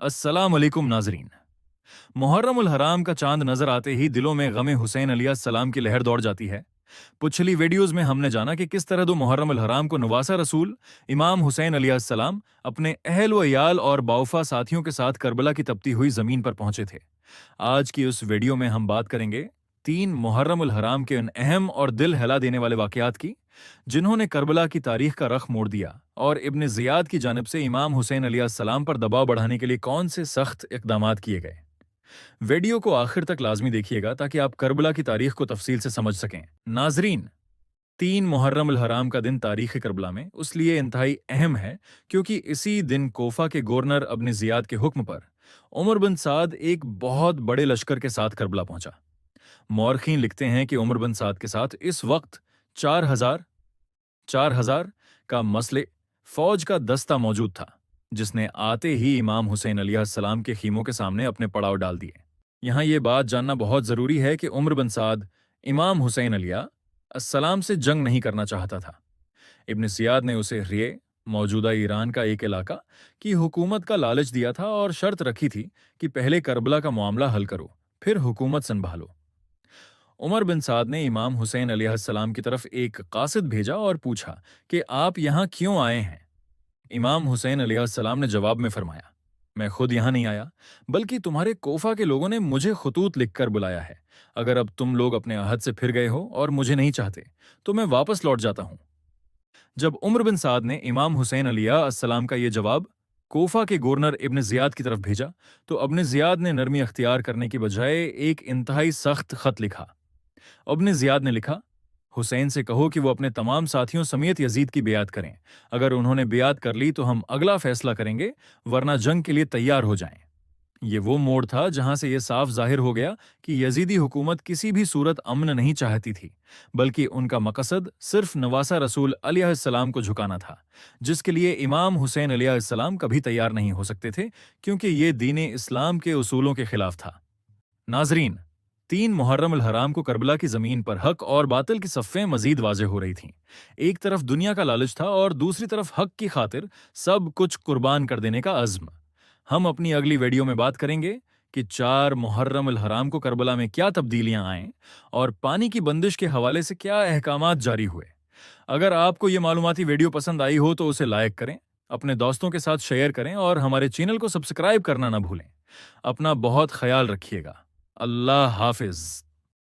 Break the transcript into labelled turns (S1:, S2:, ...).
S1: अस्सलाम वालेकुम नाजरीन। मुहर्रम उल हराम का चांद नजर आते ही दिलों में गमे हुसैन अलैहिस्सलाम की लहर दौड़ जाती है। पिछली वीडियोस में हमने जाना कि किस तरह दो मुहर्रम उल हराम को नवासा रसूल इमाम हुसैन अलैहिस्सलाम अपने अहल व याल और बाउफा साथियों के साथ करबला की तपती हुई जमीन पर पहुंचे थे। आज की उस वीडियो में हम बात करेंगे 3 मुहर्रम उल हराम के उन अहम और दिल हिला देने वाले वाकयात की, जिन्होंने करबला की तारीख का रख मोड़ दिया, और इब्न जियाद की जानिब से इमाम हुसैन अलैहिस्सलाम पर दबाव बढ़ाने के लिए कौन से सख्त इकदामात किए गए। वीडियो को आखिर तक लाजमी देखिएगा ताकि आप करबला की तारीख को तफसील से समझ सकें। नाजरीन, 3 मुहर्रम उल हराम का दिन तारीख करबला में उस लिए इंतहाई अहम है क्योंकि इसी दिन कोफा के गवर्नर अब्न जियाद के हुक्म पर उमर बिन साद एक बहुत बड़े लश्कर के साथ करबला पहुंचा। मौरखीन लिखते हैं कि उमर बिन साद के साथ इस वक्त 4,000 का मसले फौज का दस्ता मौजूद था, जिसने आते ही इमाम हुसैन अलैहिस्सलाम के खीमों के सामने अपने पड़ाव डाल दिए। यहाँ ये बात जानना बहुत जरूरी है कि उमर बिन साद इमाम हुसैन अलैहिस्सलाम से जंग नहीं करना चाहता था। इब्न सियाद ने उसे रिये, मौजूदा ईरान का एक इलाका, की हुकूमत का लालच दिया था और शर्त रखी थी कि पहले करबला का मामला हल करो, फिर हुकूमत संभालो। उमर बिन साद ने इमाम हुसैन अलैहिस्सलाम की तरफ एक कासिद भेजा और पूछा कि आप यहाँ क्यों आए हैं। इमाम हुसैन अलैहिस्सलाम ने जवाब में फरमाया, मैं खुद यहाँ नहीं आया, बल्कि तुम्हारे कोफा के लोगों ने मुझे खतूत लिखकर बुलाया है। अगर अब तुम लोग अपने अहद से फिर गए हो और मुझे नहीं चाहते तो मैं वापस लौट जाता हूँ। जब उमर बिन साद ने इमाम हुसैन अलैहिस्सलाम का यह जवाब कोफा के गवर्नर इब्न जियाद की तरफ भेजा तो अब्न जियाद ने नरमी अख्तियार करने की बजाय एक इंतहाई सख्त खत लिखा। अब्न जियाद ने लिखा, हुसैन से कहो कि वो अपने तमाम साथियों समेत यजीद की बेयात करें। अगर उन्होंने बेयात कर ली तो हम अगला फैसला करेंगे, वरना जंग के लिए तैयार हो जाएं। ये वो मोड़ था जहां से यह साफ जाहिर हो गया कि यजीदी हुकूमत किसी भी सूरत अमन नहीं चाहती थी, बल्कि उनका मकसद सिर्फ नवासा रसूल अलैहिस्सलाम को झुकाना था, जिसके लिए इमाम हुसैन अलैहिस्सलाम कभी तैयार नहीं हो सकते थे, क्योंकि ये दीन इस्लाम के उसूलों के खिलाफ था। नाजरीन, 3 मुहर्रम उल हराम को करबला की जमीन पर हक और बातिल की सफ़ें मजीद वाज़ेह हो रही थीं। एक तरफ दुनिया का लालच था और दूसरी तरफ हक की खातिर सब कुछ कुर्बान कर देने का अज़्म। हम अपनी अगली वीडियो में बात करेंगे कि 4 मुहर्रम उल हराम को करबला में क्या तब्दीलियां आएं और पानी की बंदिश के हवाले से क्या अहकामात जारी हुए। अगर आपको ये मालूमाती वीडियो पसंद आई हो तो उसे लाइक करें, अपने दोस्तों के साथ शेयर करें और हमारे चैनल को सब्सक्राइब करना ना भूलें। अपना बहुत ख्याल रखिएगा। अल्लाह हाफिज।